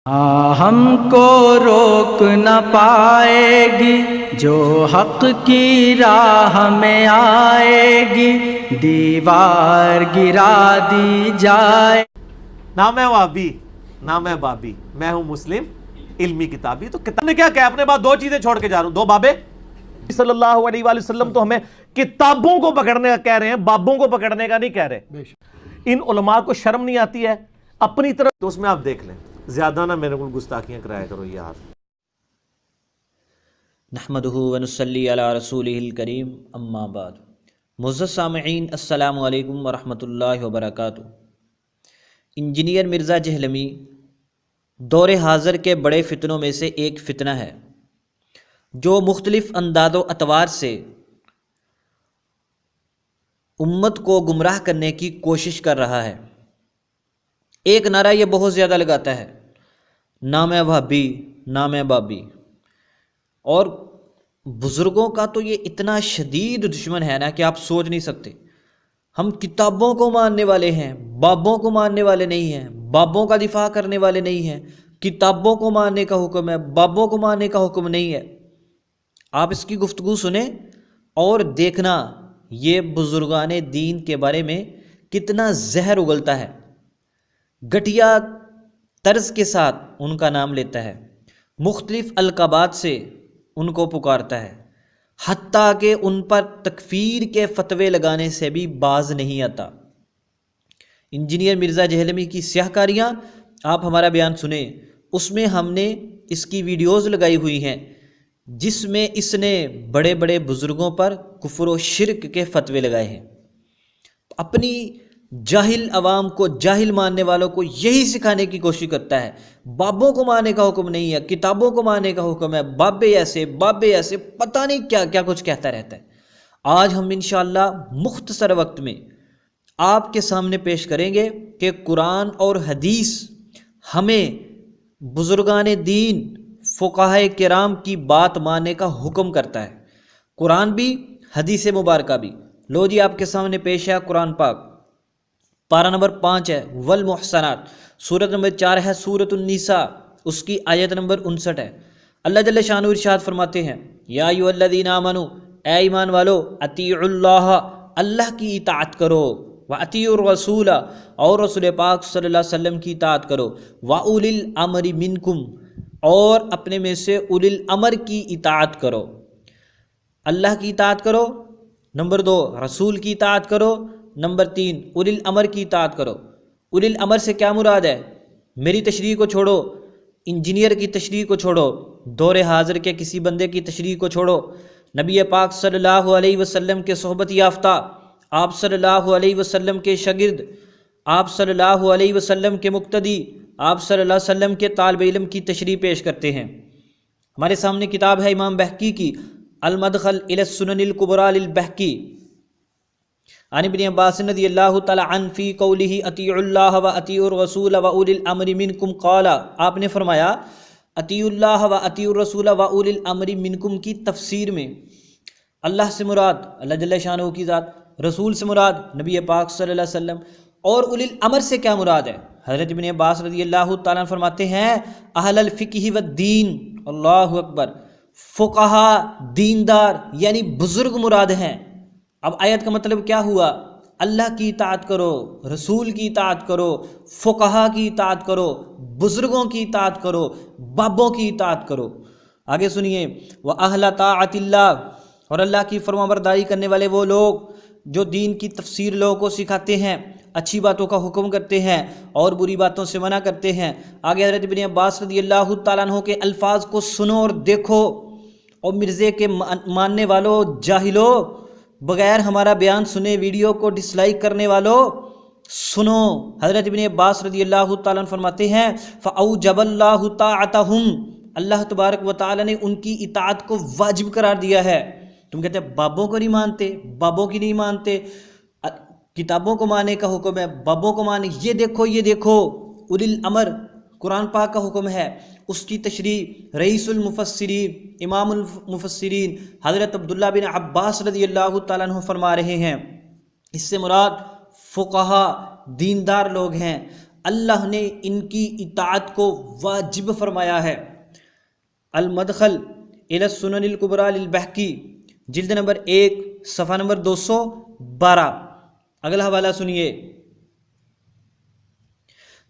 ہم کو روک نہ پائے گی جو حق کی راہ میں آئے گی، دیوار گرا دی جائے۔ نہ میں وہابی نہ میں بابی، میں ہوں مسلم علمی کتابی۔ تو کتاب نے کیا کہا؟ اپنے بعد دو چیزیں چھوڑ کے جا رہا ہوں، دو بابے۔ صلی اللہ علیہ وآلہ وسلم تو ہمیں کتابوں کو پکڑنے کا کہہ رہے ہیں، بابوں کو پکڑنے کا نہیں کہہ رہے۔ ان علماء کو شرم نہیں آتی ہے اپنی طرف؟ تو اس میں آپ دیکھ لیں، زیادہ نہ میرے کو گستاخیاں کرایا کرو یار۔ نحمدہ ونصلی علی رسولہ الکریم، اما بعد۔ معزز سامعین، السلام علیکم ورحمۃ اللہ وبرکاتہ۔ انجینئر مرزا جہلمی دور حاضر کے بڑے فتنوں میں سے ایک فتنہ ہے جو مختلف انداز و اطوار سے امت کو گمراہ کرنے کی کوشش کر رہا ہے۔ ایک نعرہ یہ بہت زیادہ لگاتا ہے، نہ میں وہابی نہ میں بابی، اور بزرگوں کا تو یہ اتنا شدید دشمن ہے نا کہ آپ سوچ نہیں سکتے۔ ہم کتابوں کو ماننے والے ہیں، بابوں کو ماننے والے نہیں ہیں، بابوں کا دفاع کرنے والے نہیں ہیں۔ کتابوں کو ماننے کا حکم ہے، بابوں کو ماننے کا حکم نہیں ہے۔ آپ اس کی گفتگو سنیں اور دیکھنا یہ بزرگان دین کے بارے میں کتنا زہر اگلتا ہے، گھٹیا طرز کے ساتھ ان کا نام لیتا ہے، مختلف القابات سے ان کو پکارتا ہے، حتیٰ کہ ان پر تکفیر کے فتوے لگانے سے بھی باز نہیں آتا۔ انجینئر مرزا جہلمی کی سیاہ کاریاں، آپ ہمارا بیان سنیں، اس میں ہم نے اس کی ویڈیوز لگائی ہوئی ہیں جس میں اس نے بڑے بڑے بزرگوں پر کفر و شرک کے فتوے لگائے ہیں۔ اپنی جاہل عوام کو، جاہل ماننے والوں کو یہی سکھانے کی کوشش کرتا ہے، بابوں کو ماننے کا حکم نہیں ہے، کتابوں کو ماننے کا حکم ہے، بابے ایسے پتہ نہیں کیا کیا کچھ کہتا رہتا ہے۔ آج ہم انشاءاللہ مختصر وقت میں آپ کے سامنے پیش کریں گے کہ قرآن اور حدیث ہمیں بزرگان دین، فقہائے کرام کی بات ماننے کا حکم کرتا ہے، قرآن بھی حدیث مبارکہ بھی۔ لو جی آپ کے سامنے پیش ہے قرآن پاک، پارہ نمبر 5 ہے والمحصنات، سورت نمبر 4 ہے سورت النساء، اس کی آیت نمبر 59 ہے۔ اللہ جل شانہ ارشاد فرماتے ہیں، یا ایھا الذین آمنوا، اے ایمان والو، اطیعوا اللہ، اللہ کی اطاعت کرو، واطیعوا الرسول، اور رسول پاک صلی اللہ علیہ وسلم کی اطاعت کرو، واولی الامر منکم، اور اپنے میں سے اولی الامر کی اطاعت کرو۔ اللہ کی اطاعت کرو، نمبر 2 رسول کی اطاعت کرو، نمبر 3 اولی الامر کی اطاعت کرو۔ اولی الامر سے کیا مراد ہے؟ میری تشریح کو چھوڑو، انجینئر کی تشریح کو چھوڑو، دور حاضر کے کسی بندے کی تشریح کو چھوڑو، نبی پاک صلی اللہ علیہ وسلم کے صحبت یافتہ، آپ صلی اللہ علیہ وسلم کے شاگرد، آپ صلی اللہ علیہ وسلم کے مقتدی، آپ صلی اللہ علیہ وسلم کے طالب علم کی تشریح پیش کرتے ہیں۔ ہمارے سامنے کتاب ہے امام بہقی کی المدخل الی السنن الکبریٰ للبہقی، عن ابن عباس رضی اللہ تعالی عنہ فی قولہ اطیعوا اللہ واطیعوا الرسول واولی الامر منکم قال، آپ نے فرمایا اطیعوا اللہ واطیعوا الرسول واولی الامر منکم کی تفسیر میں اللہ سے مراد اللہ جل شانہ کی ذات، رسول سے مراد نبی پاک صلی اللہ علیہ وسلم، اور اولی الامر سے کیا مراد ہے؟ حضرت ابن عباس رضی اللہ تعالیٰ عنہ فرماتے ہیں اہل الفقہ والدین، اللہ اکبر، فقہا، دیندار یعنی بزرگ مراد ہیں۔ اب آیت کا مطلب کیا ہوا؟ اللہ کی اطاعت کرو، رسول کی اطاعت کرو، فقہا کی اطاعت کرو، بزرگوں کی اطاعت کرو، بابوں کی اطاعت کرو۔ آگے سنیے، وَأَهْلَ طَاعَةِ اللَّهِ، اور اللہ کی فرمانبرداری کرنے والے وہ لوگ جو دین کی تفسیر لوگوں کو سکھاتے ہیں، اچھی باتوں کا حکم کرتے ہیں اور بری باتوں سے منع کرتے ہیں۔ آگے حضرت ابن عباس رضی اللہ تعالیٰ عنہ کے الفاظ کو سنو اور دیکھو، اور مرزے کے ماننے والوں، جاہلو، بغیر ہمارا بیان سنے ویڈیو کو ڈس لائک کرنے والوں سنو۔ حضرت ابن عباس رضی اللہ تعالیٰ عنہ فرماتے ہیں فَأَوْجَبَ اللَّهُ طَاعَتَهُمْ، اللہ تبارک و تعالیٰ نے ان کی اطاعت کو واجب قرار دیا ہے۔ تم کہتے ہیں بابوں کو نہیں مانتے، بابوں کی نہیں مانتے، کتابوں کو ماننے کا حکم ہے، بابوں کو ماننے، یہ دیکھو اولی الامر قرآن پاک کا حکم ہے۔ اس کی تشریح رئیس المفسرین، امام المفسرین حضرت عبداللہ بن عباس رضی اللہ تعالیٰ عنہ فرما رہے ہیں، اس سے مراد فقہا، دیندار لوگ ہیں۔ اللہ نے ان کی اطاعت کو واجب فرمایا ہے۔ المدخل الی السنن الکبریٰ للبہقی، جلد نمبر 1 صفحہ نمبر 212۔ اگلا حوالہ سنیے،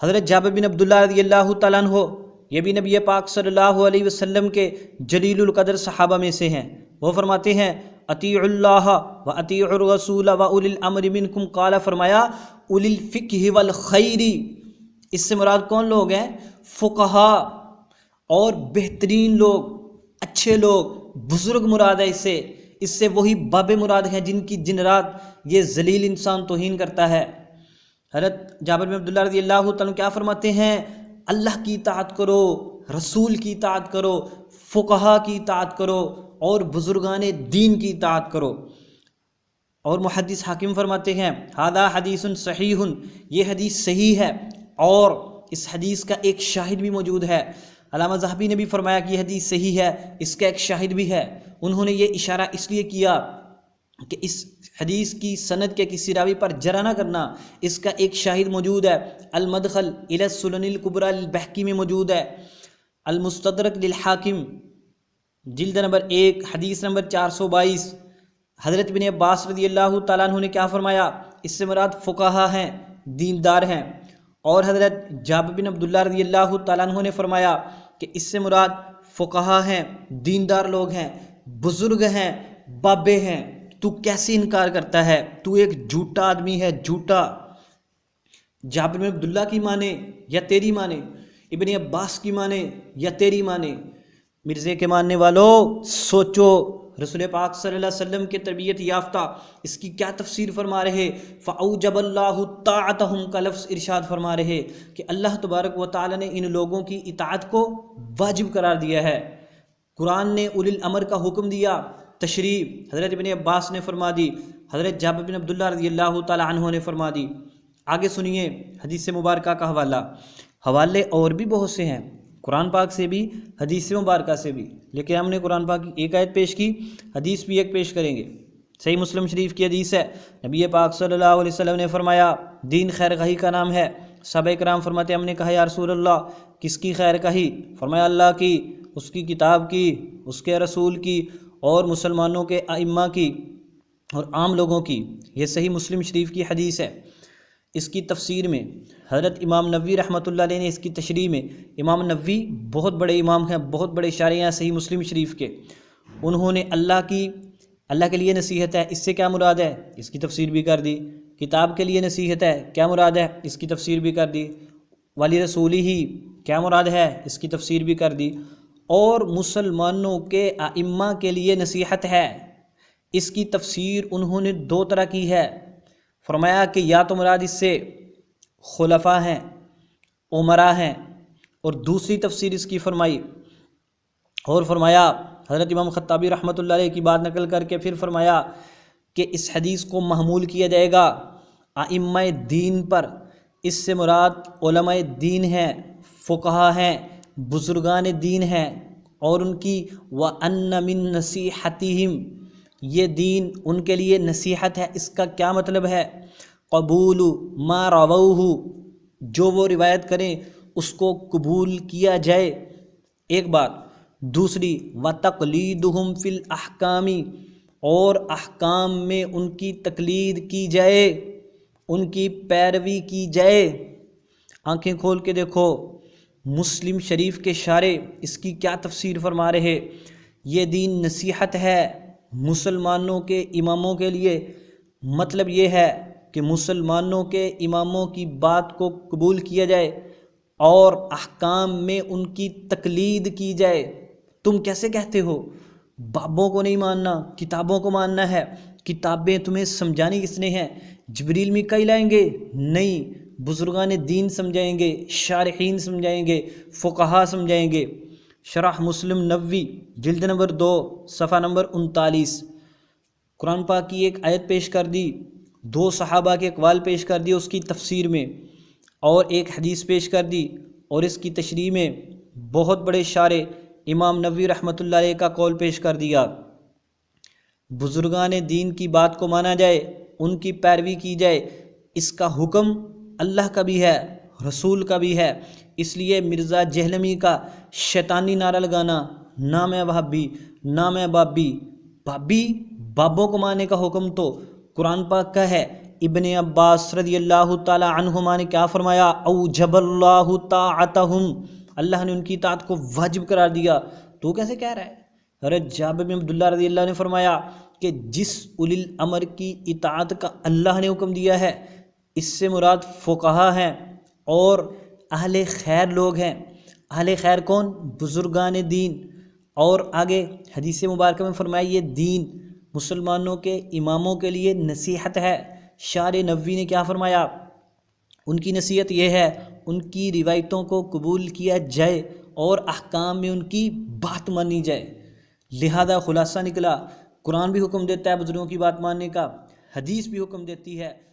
حضرت جابر بن عبداللہ رضی اللہ تعالیٰ عنہ، یہ بھی نبی پاک صلی اللہ علیہ وسلم کے جلیل القدر صحابہ میں سے ہیں، وہ فرماتے ہیں اطیعوا اللہ و اطیعوا الرسول و اولی الامر منکم، قال فرمایا اولی الفقہ والخیر، اس سے مراد کون لوگ ہیں؟ فقہا اور بہترین لوگ، اچھے لوگ، بزرگ مراد ہے اس سے وہی باب مراد ہیں جن رات یہ ذلیل انسان توہین کرتا ہے۔ حضرت جابر بن عبداللہ رضی اللہ تعالیٰ کیا فرماتے ہیں؟ اللہ کی اطاعت کرو، رسول کی اطاعت کرو، فقہا کی اطاعت کرو اور بزرگان دین کی اطاعت کرو۔ اور محدث حاکم فرماتے ہیں ھذا حدیث صحیح، یہ حدیث صحیح ہے، اور اس حدیث کا ایک شاہد بھی موجود ہے۔ علامہ ذہبی نے بھی فرمایا کہ یہ حدیث صحیح ہے، اس کا ایک شاہد بھی ہے۔ انہوں نے یہ اشارہ اس لیے کیا کہ اس حدیث کی سند کے کسی راوی پر جرح نہ کرنا، اس کا ایک شاہد موجود ہے، المدخل الی السنن الکبریٰ للبہقی میں موجود ہے، المستدرک للحاکم جلد نمبر 1 حدیث نمبر 422۔ حضرت ابن عباس رضی اللہ تعالیٰ عنہ نے کیا فرمایا؟ اس سے مراد فقہا ہیں، دیندار ہیں۔ اور حضرت جابر بن عبداللہ رضی اللہ تعالیٰ عنہ نے فرمایا کہ اس سے مراد فقہا ہیں، دیندار لوگ ہیں، بزرگ ہیں، بابے ہیں۔ تو کیسے انکار کرتا ہے؟ تو ایک جھوٹا آدمی ہے، جھوٹا۔ جابر بن عبداللہ کی مانے یا تیری مانے، ابن عباس کی مانے یا تیری مانے؟ مرزے کے ماننے والوں سوچو، رسول پاک صلی اللہ علیہ وسلم کے تربیت یافتہ اس کی کیا تفسیر فرما رہے؟ فَأَوْجَبَ اللَّهُ طَاعَتَهُمْ کا لفظ ارشاد فرما رہے کہ اللہ تبارک و تعالی نے ان لوگوں کی اطاعت کو واجب قرار دیا ہے۔ قرآن نے اولی الامر کا حکم دیا، تشریح حضرت ابن عباس نے فرما دی، حضرت جابر بن عبداللہ رضی اللہ تعالی عنہ نے فرما دی۔ آگے سنیے حدیث مبارکہ کا حوالے اور بھی بہت سے ہیں، قرآن پاک سے بھی، حدیث مبارکہ سے بھی، لیکن ہم نے قرآن پاک کی ایک آیت پیش کی، حدیث بھی ایک پیش کریں گے۔ صحیح مسلم شریف کی حدیث ہے، نبی پاک صلی اللہ علیہ وسلم نے فرمایا دین خیر خواہی کا نام ہے۔ صحابہ کرام فرماتے ہیں ہم نے کہا یا رسول اللہ کس کی خیر خواہی؟ فرمایا اللہ کی، اس کی کتاب کی، اس کے رسول کی، اور مسلمانوں کے ائمہ کی اور عام لوگوں کی۔ یہ صحیح مسلم شریف کی حدیث ہے۔ اس کی تفسیر میں حضرت امام نووی رحمۃ اللہ علیہ نے اس کی تشریح میں، امام نووی بہت بڑے امام ہیں، بہت بڑے شارح ہیں صحیح مسلم شریف کے، انہوں نے اللہ کے لیے نصیحت ہے، اس سے کیا مراد ہے؟ اس کی تفسیر بھی کر دی۔ کتاب کے لیے نصیحت ہے، کیا مراد ہے؟ اس کی تفسیر بھی کر دی۔ ولی رسولی ہی کیا مراد ہے؟ اس کی تفسیر بھی کر دی۔ اور مسلمانوں کے ائمہ کے لیے نصیحت ہے، اس کی تفسیر انہوں نے دو طرح کی ہے۔ فرمایا کہ یا تو مراد اس سے خلفاء ہیں، امراء ہیں، اور دوسری تفسیر اس کی فرمائی، اور فرمایا حضرت امام خطابی رحمۃ اللہ علیہ کی بات نقل کر کے پھر فرمایا کہ اس حدیث کو محمول کیا جائے گا ائمہ دین پر، اس سے مراد علماء دین ہیں، فقہا ہیں، بزرگان دین ہیں، اور ان کی وَأَنَّ مِن نَصِيحَتِهِمْ، یہ دین ان کے لیے نصیحت ہے۔ اس کا کیا مطلب ہے؟ قبول ما رووہ، جو وہ روایت کریں اس کو قبول کیا جائے، ایک بات۔ دوسری وَتَقْلِيدُهُمْ فِي الْأَحْكَامِ، اور احکام میں ان کی تقلید کی جائے، ان کی پیروی کی جائے۔ آنکھیں کھول کے دیکھو مسلم شریف کے شارح اس کی کیا تفسیر فرما رہے؟ یہ دین نصیحت ہے مسلمانوں کے اماموں کے لیے، مطلب یہ ہے کہ مسلمانوں کے اماموں کی بات کو قبول کیا جائے اور احکام میں ان کی تقلید کی جائے۔ تم کیسے کہتے ہو بابوں کو نہیں ماننا، کتابوں کو ماننا ہے؟ کتابیں تمہیں سمجھانی کس نے ہیں؟ جبریل میکائیل آئیں گے؟ نہیں، بزرگان دین سمجھائیں گے، شارحین سمجھائیں گے، فقہا سمجھائیں گے۔ شرح مسلم نووی جلد نمبر 2 صفحہ نمبر 39۔ قرآن پاک کی ایک آیت پیش کر دی، دو صحابہ کے اقوال پیش کر دی اس کی تفسیر میں، اور ایک حدیث پیش کر دی، اور اس کی تشریح میں بہت بڑے شارح امام نووی رحمۃ اللہ علیہ کا قول پیش کر دیا۔ بزرگان دین کی بات کو مانا جائے، ان کی پیروی کی جائے، اس کا حکم اللہ کا بھی ہے، رسول کا بھی ہے۔ اس لیے مرزا جہلمی کا شیطانی نعرہ لگانا نام وہابی، نام بابی، بابی بابوں کو ماننے کا حکم تو قرآن پاک کا ہے۔ ابن عباس رضی اللہ تعالی عنہما نے کیا فرمایا؟ اوجب اللہ طاعتہم، اللہ نے ان کی اطاعت کو واجب قرار دیا۔ تو کیسے کہہ رہا ہے؟ حضرت جابر بن عبداللہ رضی اللہ نے فرمایا کہ جس اولی الامر کی اطاعت کا اللہ نے حکم دیا ہے، اس سے مراد فقہا ہیں اور اہل خیر لوگ ہیں۔ اہل خیر کون؟ بزرگان دین۔ اور آگے حدیث مبارکہ میں فرمایا یہ دین مسلمانوں کے اماموں کے لیے نصیحت ہے۔ شارع نووی نے کیا فرمایا؟ ان کی نصیحت یہ ہے ان کی روایتوں کو قبول کیا جائے اور احکام میں ان کی بات مانی جائے۔ لہذا خلاصہ نکلا، قرآن بھی حکم دیتا ہے بزرگوں کی بات ماننے کا، حدیث بھی حکم دیتی ہے